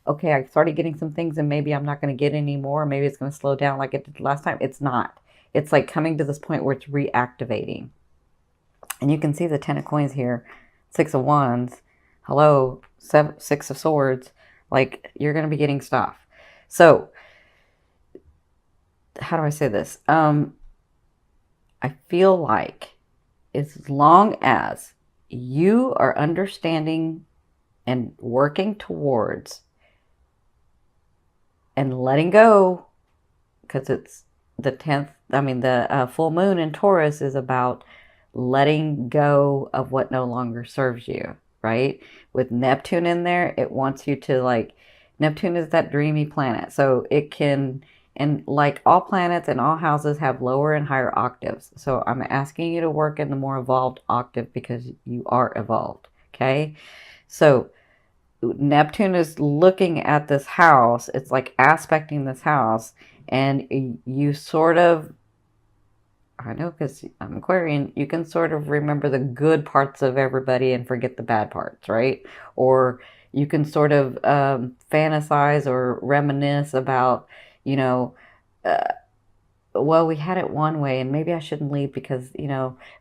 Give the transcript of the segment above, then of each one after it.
okay, I started getting some things and maybe I'm not going to get any more. Maybe it's going to slow down like it did last time. It's not. It's like coming to this point where it's reactivating. And you can see the 10 of coins here, 6 of wands, hello, 6 of swords. Like, you're going to be getting stuff. So, how do I say this? I feel like as long as you are understanding and working towards and letting go, because it's the 10th, the full moon in Taurus is about letting go of what no longer serves you, right? With Neptune in there, it wants you to, like, Neptune is that dreamy planet. So it can, and like all planets and all houses have lower and higher octaves. So I'm asking you to work in the more evolved octave because you are evolved, okay? So Neptune is looking at this house. It's like aspecting this house, and you sort of, I know because I'm Aquarian, you can sort of remember the good parts of everybody and forget the bad parts, right? Or you can sort of fantasize or reminisce about, you know, uh, well, we had it one way and maybe I shouldn't leave because,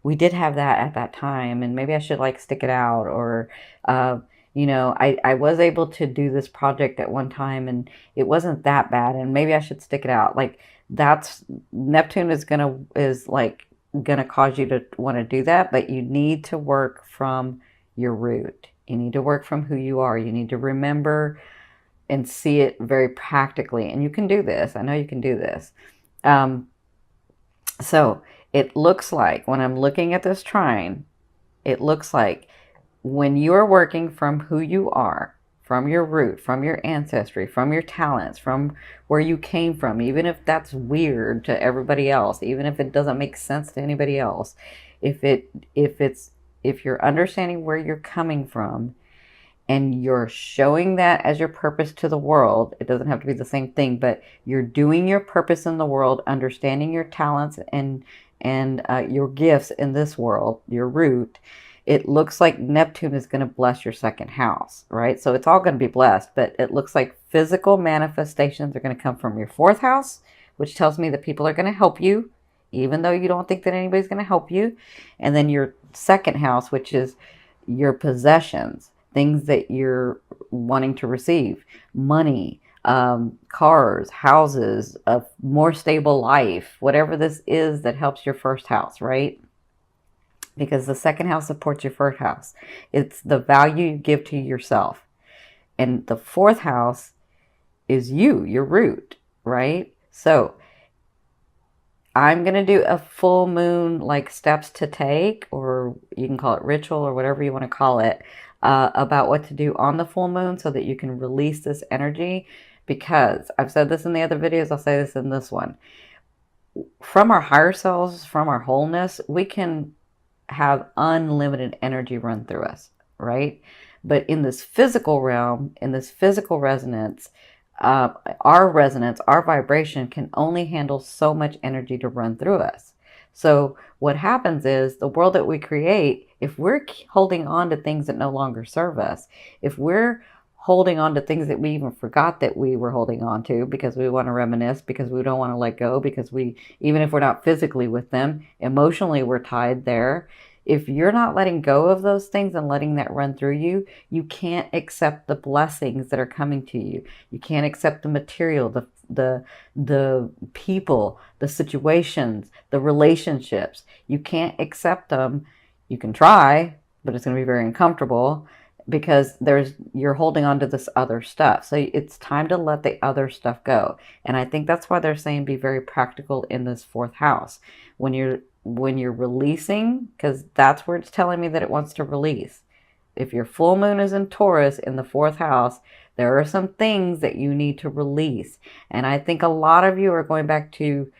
we did have that at that time and maybe I should like stick it out. Or, I was able to do this project at one time and it wasn't that bad and maybe I should stick it out. Like, that's Neptune is like gonna cause you to want to do that, but you need to work from your root. You need to work from who you are. You need to remember and see it very practically. And you can do this. I know you can do this. Um, so it looks like when I'm looking at this trine, it looks like when you're working from who you are, from your root, from your ancestry, from your talents, from where you came from, even if that's weird to everybody else, even if it doesn't make sense to anybody else, if you're understanding where you're coming from and you're showing that as your purpose to the world, it doesn't have to be the same thing, but you're doing your purpose in the world, understanding your talents and your gifts in this world, your root. It looks like Neptune is going to bless your second house, right? So it's all going to be blessed, but it looks like physical manifestations are going to come from your fourth house, which tells me that people are going to help you, even though you don't think that anybody's going to help you. And then your second house, which is your possessions, things that you're wanting to receive, money, cars, houses, a more stable life, whatever this is that helps your first house, right? Because the second house supports your first house. It's the value you give to yourself. And the fourth house is you, your root, right? So I'm going to do a full moon, like steps to take, or you can call it ritual or whatever you want to call it, about what to do on the full moon so that you can release this energy. Because I've said this in the other videos, I'll say this in this one. From our higher selves, from our wholeness, we can have unlimited energy run through us, right? But in this physical realm, in this physical resonance, our resonance, our vibration can only handle so much energy to run through us. So what happens is the world that we create, if we're holding on to things that no longer serve us, if we're holding on to things that we even forgot that we were holding on to because we want to reminisce, because we don't want to let go, because we, even if we're not physically with them, emotionally we're tied there. If you're not letting go of those things and letting that run through you, you can't accept the blessings that are coming to you. You can't accept the material, the people, the situations, the relationships. You can't accept them. You can try, but it's going to be very uncomfortable because you're holding on to this other stuff. So it's time to let the other stuff go. And I think that's why they're saying be very practical in this fourth house. When you're releasing, because that's where it's telling me that it wants to release. If your full moon is in Taurus in the fourth house, there are some things that you need to release. And I think a lot of you are going back to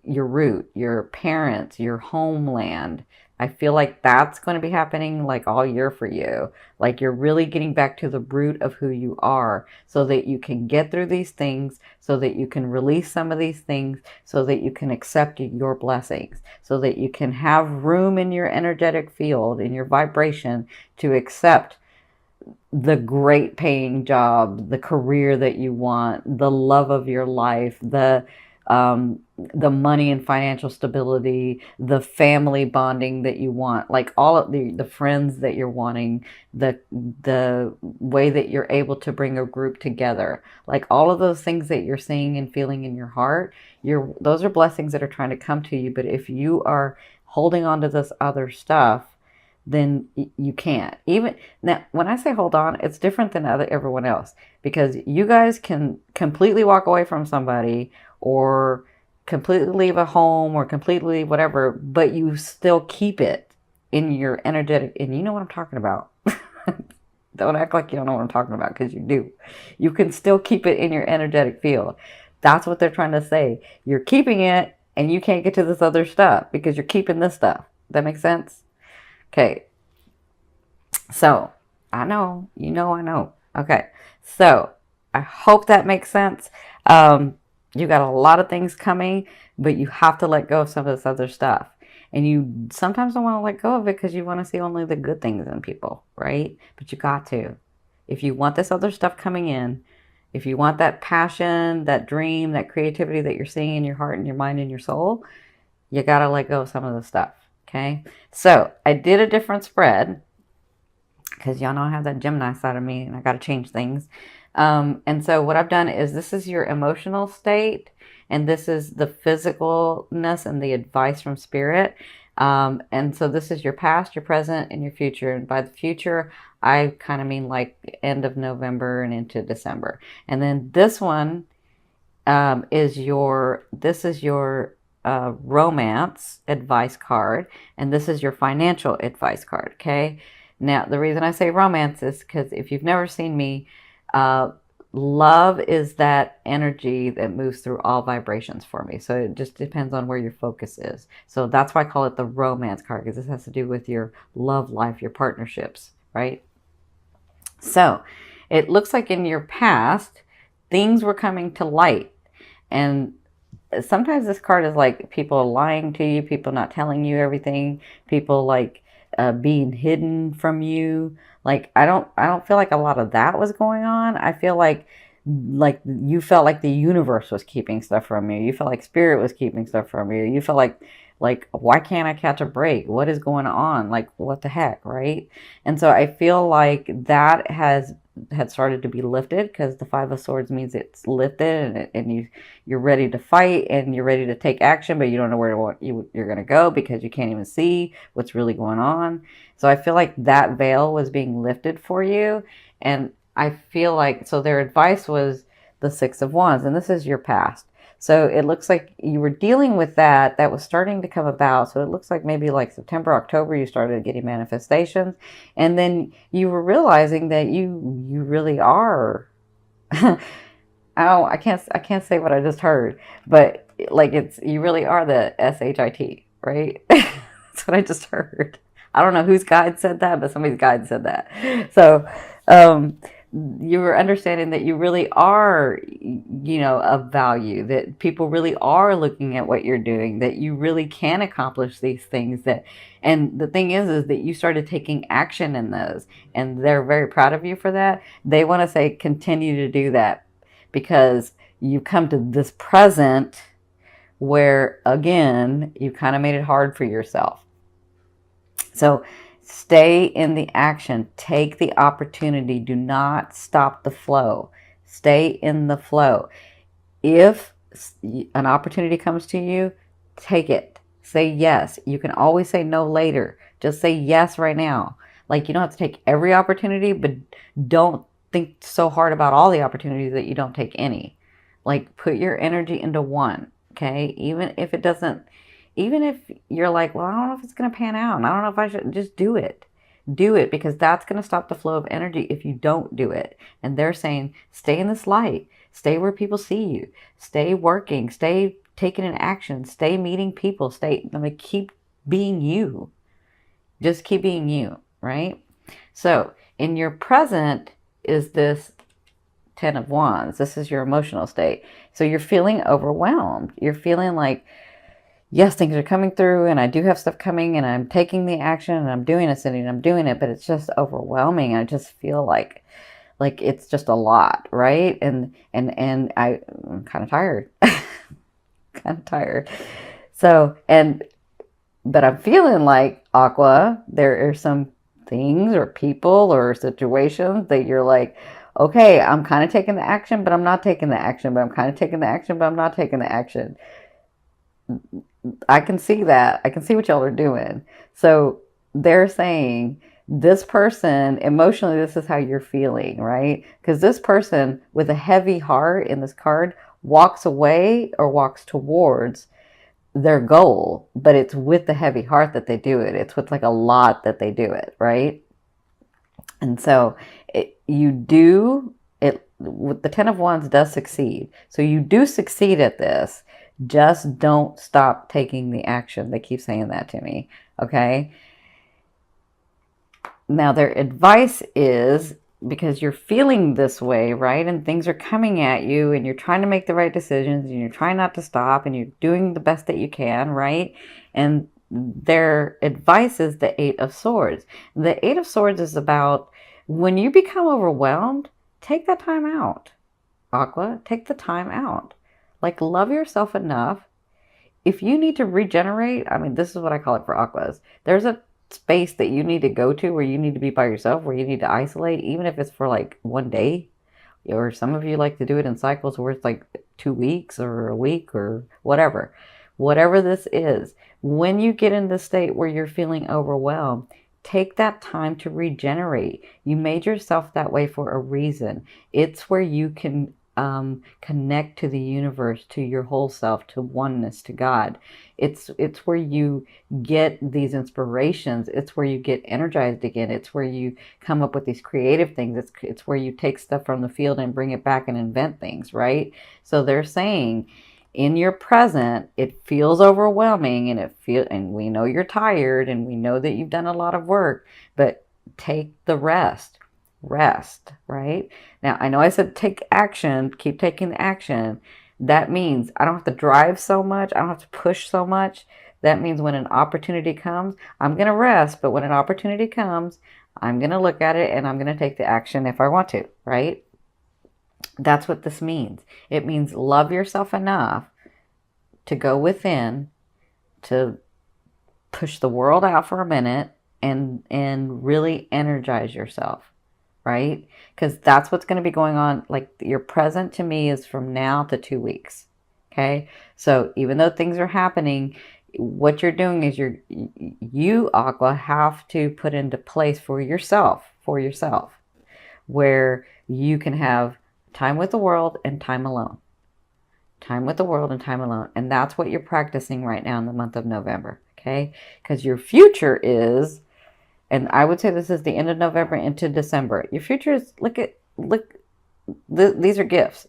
your root, your parents, your homeland. I feel like that's going to be happening like all year for you. Like you're really getting back to the root of who you are so that you can get through these things, so that you can release some of these things, so that you can accept your blessings, so that you can have room in your energetic field, in your vibration to accept the great paying job, the career that you want, the love of your life, the money and financial stability, the family bonding that you want, like all of the friends that you're wanting, the way that you're able to bring a group together, like all of those things that you're seeing and feeling in your heart, those are blessings that are trying to come to you. But if you are holding on to this other stuff, then you can't. Even now, when I say hold on, it's different than everyone else, because you guys can completely walk away from somebody, or completely leave a home, or completely whatever, but you still keep it in your energetic, and you know what I'm talking about. Don't act like you don't know what I'm talking about, because you do. You can still keep it in your energetic field. That's what they're trying to say. You're keeping it, and you can't get to this other stuff because you're keeping this stuff. That makes sense? Okay, so I know, I know. Okay, so I hope that makes sense. You got a lot of things coming, but you have to let go of some of this other stuff. And you sometimes don't want to let go of it because you want to see only the good things in people, right? But you got to. If you want this other stuff coming in, if you want that passion, that dream, that creativity that you're seeing in your heart and your mind and your soul, you got to let go of some of the stuff. Okay, so I did a different spread because y'all know I have that Gemini side of me and I got to change things. And so what I've done is, this is your emotional state, and this is the physicalness and the advice from spirit. And so this is your past, your present, and your future. And by the future, I kind of mean like end of November and into December. And then this one is your romance advice card, and this is your financial advice card. Okay, now the reason I say romance is because if you've never seen me, love is that energy that moves through all vibrations for me. So it just depends on where your focus is. So that's why I call it the romance card, because this has to do with your love life, your partnerships, right? So it looks like in your past, things were coming to light, and sometimes this card is like people lying to you, people not telling you everything, people like being hidden from you. Like I don't feel like a lot of that was going on. I feel like you felt like the universe was keeping stuff from you. You felt like spirit was keeping stuff from you. You felt like why can't I catch a break? What is going on? Like what the heck, right? And so I feel like that had started to be lifted, because the Five of Swords means it's lifted, and you're ready to fight, and you're ready to take action, but you don't know where you're going to go because you can't even see what's really going on. So I feel like that veil was being lifted for you, and I feel like, so their advice was the Six of Wands, and this is your past. So it looks like you were dealing with that was starting to come about. So it looks like maybe like September, October, you started getting manifestations. And then you were realizing that you really are, I can't say what I just heard, but like you really are the SHIT, right? That's what I just heard. I don't know whose guide said that, but somebody's guide said that. So, you were understanding that you really are, of value, that people really are looking at what you're doing, that you really can accomplish these things, and the thing is that you started taking action in those, and they're very proud of you for that. They want to say, continue to do that, because you come to this present where, again, you kind of made it hard for yourself. So stay in the action. Take the opportunity. Do not stop the flow. Stay in the flow. If an opportunity comes to you, take it. Say yes. You can always say no later. Just say yes right now. Like, you don't have to take every opportunity, but don't think so hard about all the opportunities that you don't take any. Like, put your energy into one, okay? Even if you're like, well, I don't know if it's going to pan out, and I don't know if I should, just do it. Do it, because that's going to stop the flow of energy if you don't do it. And they're saying, stay in this light. Stay where people see you. Stay working. Stay taking an action. Stay meeting people. Keep being you. Just keep being you, right? So in your present is this Ten of Wands. This is your emotional state. So you're feeling overwhelmed. You're feeling like yes, things are coming through and I do have stuff coming and I'm taking the action and I'm doing it, Cindy, and I'm doing it, but it's just overwhelming. I just feel like it's just a lot, right? And I'm kind of tired. Kind of tired. So, but I'm feeling like, Aqua, there are some things or people or situations that you're like, okay, I'm kind of taking the action, but I'm not taking the action, but I'm kind of taking the action, but I'm not taking the action. I can see that. I can see what y'all are doing. So they're saying this person, emotionally, this is how you're feeling, right? Because this person with a heavy heart in this card walks away or walks towards their goal, but it's with the heavy heart that they do it. It's with like a lot that they do it, right? And so you do it with the 10 of Wands does succeed. So you do succeed at this. Just don't stop taking the action. They keep saying that to me. Okay. Now their advice is, because you're feeling this way, right? And things are coming at you and you're trying to make the right decisions and you're trying not to stop and you're doing the best that you can, right? And their advice is the 8 of Swords. The 8 of Swords is about when you become overwhelmed, take that time out. Aqua, take the time out. Like, love yourself enough. If you need to regenerate, I mean, this is what I call it for Aquas. There's a space that you need to go to where you need to be by yourself, where you need to isolate, even if it's for like one day. Or some of you like to do it in cycles where it's like 2 weeks or a week or whatever. Whatever this is, when you get in the state where you're feeling overwhelmed, take that time to regenerate. You made yourself that way for a reason. It's where you can connect to the universe, to your whole self, to oneness, to God. It's where you get these inspirations. It's where you get energized again. It's where you come up with these creative things. It's where you take stuff from the field and bring it back and invent things, right? So they're saying, in your present, it feels overwhelming and we know you're tired and we know that you've done a lot of work, but take the rest, right? Now, I know I said take action, keep taking the action. That means I don't have to drive so much. I don't have to push so much. That means when an opportunity comes, I'm going to rest, but when an opportunity comes, I'm going to look at it and I'm going to take the action if I want to, right? That's what this means. It means love yourself enough to go within, to push the world out for a minute and really energize yourself, right? Because that's what's going to be going on. Like, your present to me is from now to 2 weeks. Okay. So even though things are happening, what you're doing is you, Aqua, have to put into place for yourself, where you can have time with the world and time alone. Time with the world and time alone. And that's what you're practicing right now in the month of November. Okay. Because your future is, and I would say this is the end of November into December. Your future is, these are gifts.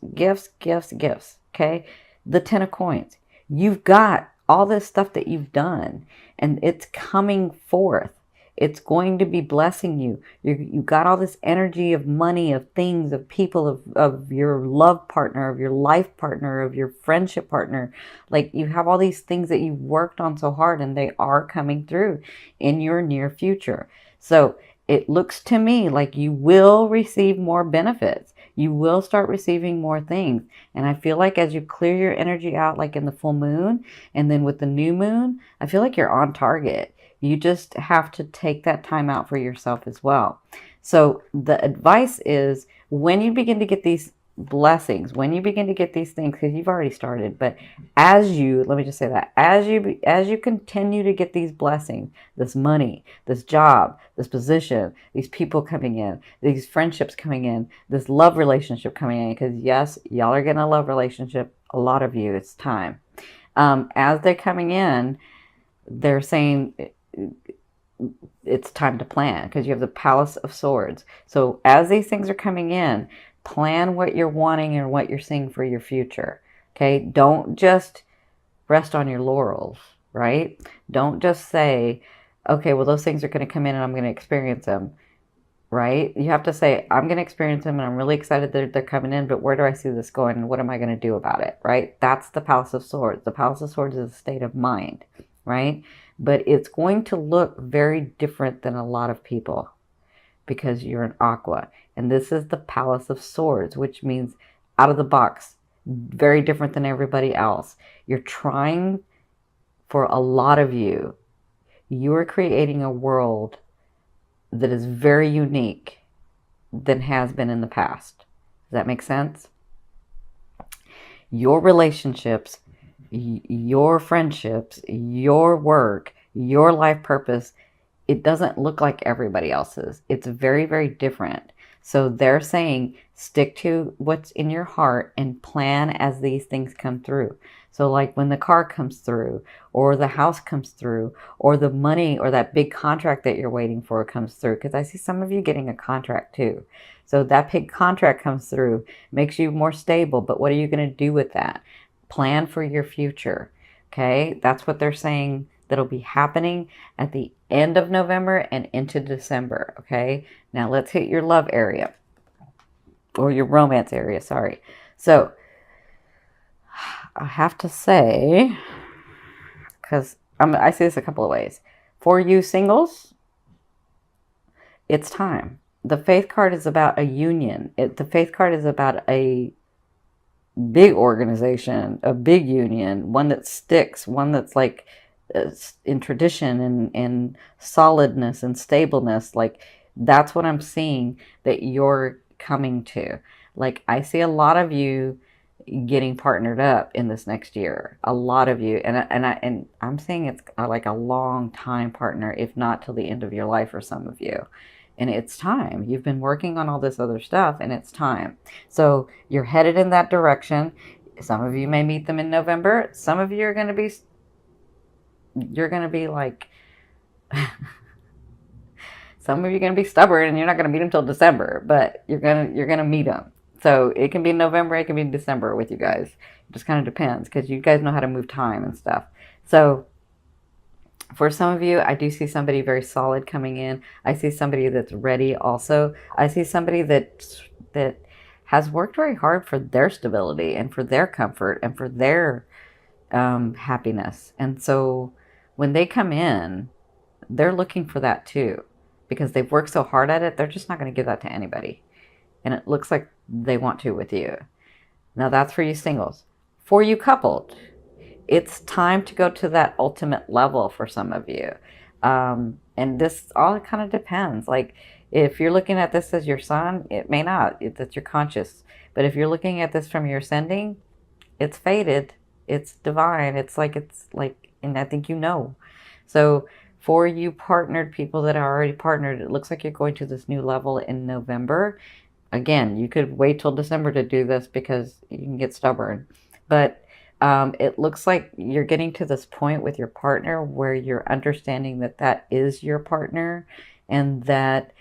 Okay. The 10 of Coins. You've got all this stuff that you've done and it's coming forth. It's going to be blessing you. You've got all this energy of money, of things, of people, of your love partner, of your life partner, of your friendship partner. Like, you have all these things that you've worked on so hard and they are coming through in your near future. So it looks to me like you will receive more benefits. You will start receiving more things. And I feel like as you clear your energy out, like in the full moon and then with the new moon, I feel like you're on target. You just have to take that time out for yourself as well. So the advice is, when you begin to get these blessings, when you begin to get these things, because you've already started, but let me just say that, as you continue to get these blessings, this money, this job, this position, these people coming in, these friendships coming in, this love relationship coming in, because yes, y'all are getting a love relationship, a lot of you, it's time. As they're coming in, they're saying it's time to plan, because you have the Palace of Swords. So as these things are coming in, plan what you're wanting and what you're seeing for your future. Okay. Don't just rest on your laurels, right? Don't just say, okay, well, those things are going to come in and I'm going to experience them. right? You have to say, I'm going to experience them and I'm really excited that they're coming in, but where do I see this going and what am I going to do about it, right? That's the Palace of Swords. The Palace of Swords is a state of mind, right? But it's going to look very different than a lot of people because you're an Aqua. And this is the Palace of Swords, which means out of the box, very different than everybody else. You're trying, for a lot of you, you are creating a world that is very unique than has been in the past. Does that make sense? Your relationships, your friendships, your work, your life purpose, it doesn't look like everybody else's. It's very, very different. So they're saying stick to what's in your heart and plan as these things come through. So like when the car comes through, or the house comes through, or the money or that big contract that you're waiting for comes through. Because I see some of you getting a contract too. So that big contract comes through, makes you more stable. But what are you going to do with that? Plan for your future. Okay, that's what they're saying that'll be happening at the end of November and into December. Okay, now let's hit your love area, or your romance area, sorry. So I have to say, because I see this a couple of ways. For you singles, it's time. The Faith card is about a union. The Faith card is about a big organization, a big union, one that sticks, one that's like in tradition and solidness and stableness. Like, that's what I'm seeing that you're coming to. Like, I see a lot of you getting partnered up in this next year. A lot of you, and I'm saying it's like a long time partner, if not till the end of your life for some of you. And it's time. You've been working on all this other stuff, and it's time. So you're headed in that direction. Some of you may meet them in November. Some of you are going to be, you're going to be like, some of you are going to be stubborn, and you're not going to meet them till December, but you're going to meet them. So it can be November, it can be December with you guys. It just kind of depends, because you guys know how to move time and stuff. So for some of you, I do see somebody very solid coming in. I see somebody that's ready also. I see somebody that has worked very hard for their stability and for their comfort and for their happiness. And so when they come in, they're looking for that too, because they've worked so hard at it. They're just not going to give that to anybody. And it looks like they want to with you. Now that's for you singles. For you coupled, it's time to go to that ultimate level for some of you. And this all kind of depends. Like, if you're looking at this as your sun, it may not. That's your conscious. But if you're looking at this from your ascending, it's fated. It's divine. It's like, and I think you know. So for you partnered people that are already partnered, it looks like you're going to this new level in November. Again, you could wait till December to do this because you can get stubborn. But it looks like you're getting to this point with your partner where you're understanding that that is your partner, and that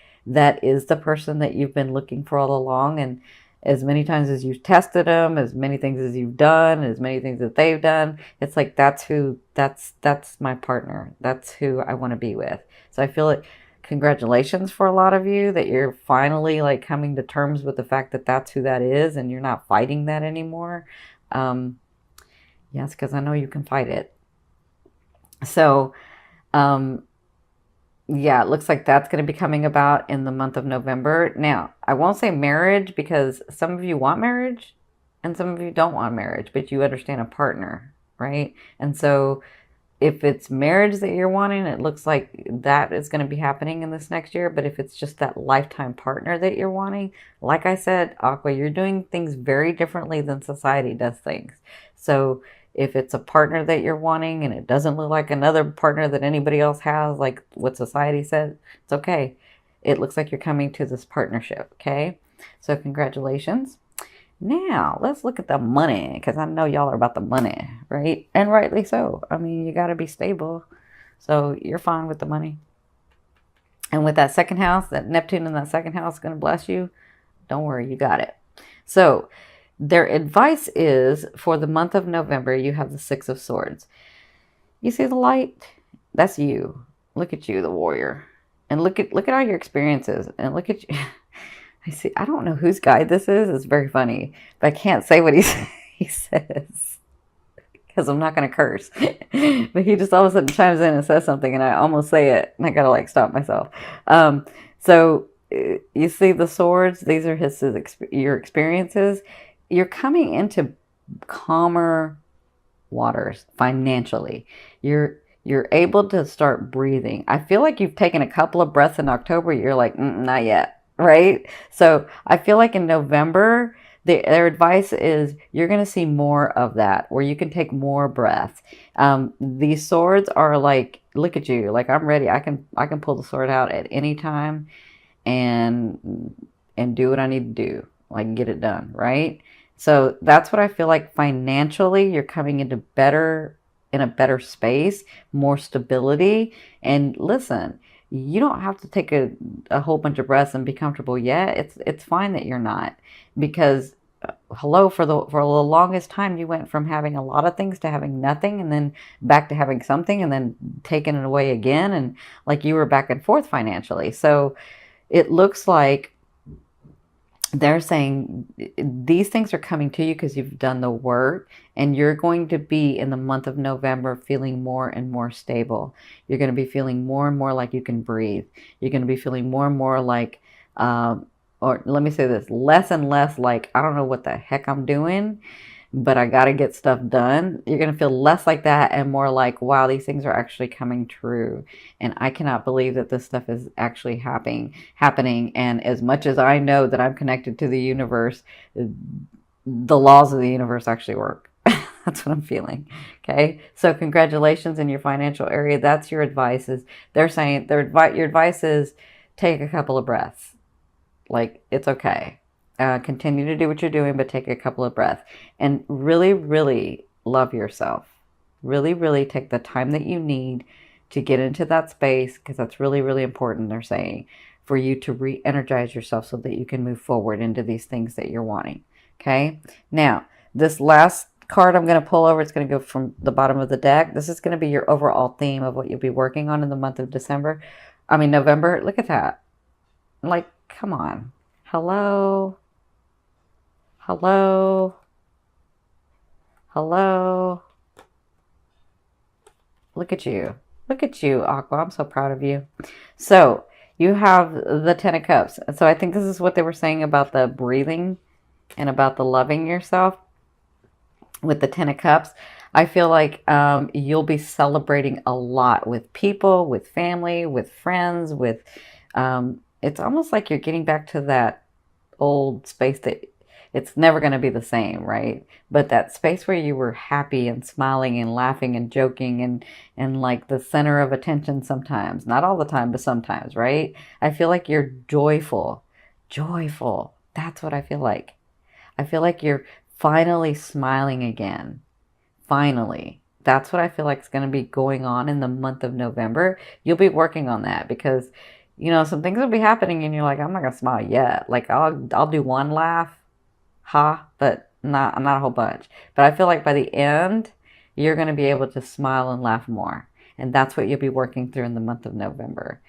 is the person that you've been looking for all along. And as many times as you've tested them, as many things as you've done, as many things that they've done, it's like, that's my partner. That's who I want to be with. So I feel like, congratulations for a lot of you that you're finally like coming to terms with the fact that that's who that is, and you're not fighting that anymore. Yes, because I know you can fight it. So, yeah, it looks like that's going to be coming about in the month of November. Now, I won't say marriage, because some of you want marriage and some of you don't want marriage, but you understand a partner, right? And so if it's marriage that you're wanting, it looks like that is going to be happening in this next year. But if it's just that lifetime partner that you're wanting, like I said, Aqua, you're doing things very differently than society does things. So if it's a partner that you're wanting and it doesn't look like another partner that anybody else has, like what society says, it's okay. It looks like you're coming to this partnership, okay? So congratulations. Now, let's look at the money, because I know y'all are about the money, right? And rightly so. I mean, you got to be stable. So you're fine with the money. And with that second house, that Neptune in that second house is going to bless you. Don't worry, you got it. So their advice is, for the month of November, you have the Six of Swords. You see the light? That's you. Look at you, the warrior. And look at all your experiences, and look at you. I see. I don't know whose guide this is. It's very funny, but I can't say what he says because I'm not going to curse. But he just all of a sudden chimes in and says something, and I almost say it, and I got to like stop myself. So you see the swords. These are your experiences. You're coming into calmer waters financially. You're able to start breathing. I feel like you've taken a couple of breaths in October. You're like, not yet, right? So I feel like in November, their advice is you're going to see more of that, where you can take more breaths. These swords are like, look at you, like I'm ready. I can pull the sword out at any time, and do what I need to do, like get it done, right? So that's what I feel like financially. You're coming into in a better space, more stability. And listen, you don't have to take a whole bunch of breaths and be comfortable yet. It's fine that you're not, because hello, for the longest time you went from having a lot of things to having nothing, and then back to having something, and then taking it away again, and like you were back and forth financially. So it looks like they're saying these things are coming to you because you've done the work, and you're going to be in the month of November feeling more and more stable. You're going to be feeling more and more like you can breathe. You're going to be feeling more and more like, or let me say this, less and less like, I don't know what the heck I'm doing, but I got to get stuff done. You're going to feel less like that and more like, wow, these things are actually coming true. And I cannot believe that this stuff is actually happening. And as much as I know that I'm connected to the universe, the laws of the universe actually work. That's what I'm feeling. Okay. So congratulations in your financial area. That's your advice. They're saying your advice is take a couple of breaths. Like, it's okay. Continue to do what you're doing, but take a couple of breaths and really, really love yourself. Really, really take the time that you need to get into that space, because that's really, really important, they're saying, for you to re-energize yourself so that you can move forward into these things that you're wanting. Okay. Now, this last card I'm going to pull over, it's going to go from the bottom of the deck. This is going to be your overall theme of what you'll be working on in the month of November. Look at that. Like, come on. Hello. Hello. Hello. Look at you. Look at you, Aqua. I'm so proud of you. So you have the Ten of Cups. So I think this is what they were saying about the breathing and about the loving yourself. With the Ten of Cups, I feel like you'll be celebrating a lot with people, with family, with friends, it's almost like you're getting back to that old space that it's never going to be the same, right? But that space where you were happy and smiling and laughing and joking and like the center of attention sometimes. Not all the time, but sometimes, right? I feel like you're joyful. Joyful. That's what I feel like. I feel like you're finally smiling again. Finally. That's what I feel like is going to be going on in the month of November. You'll be working on that because, you know, some things will be happening and you're like, I'm not going to smile yet. Like I'll do one laugh, but not a whole bunch. But I feel like by the end, you're going to be able to smile and laugh more. And that's what you'll be working through in the month of November.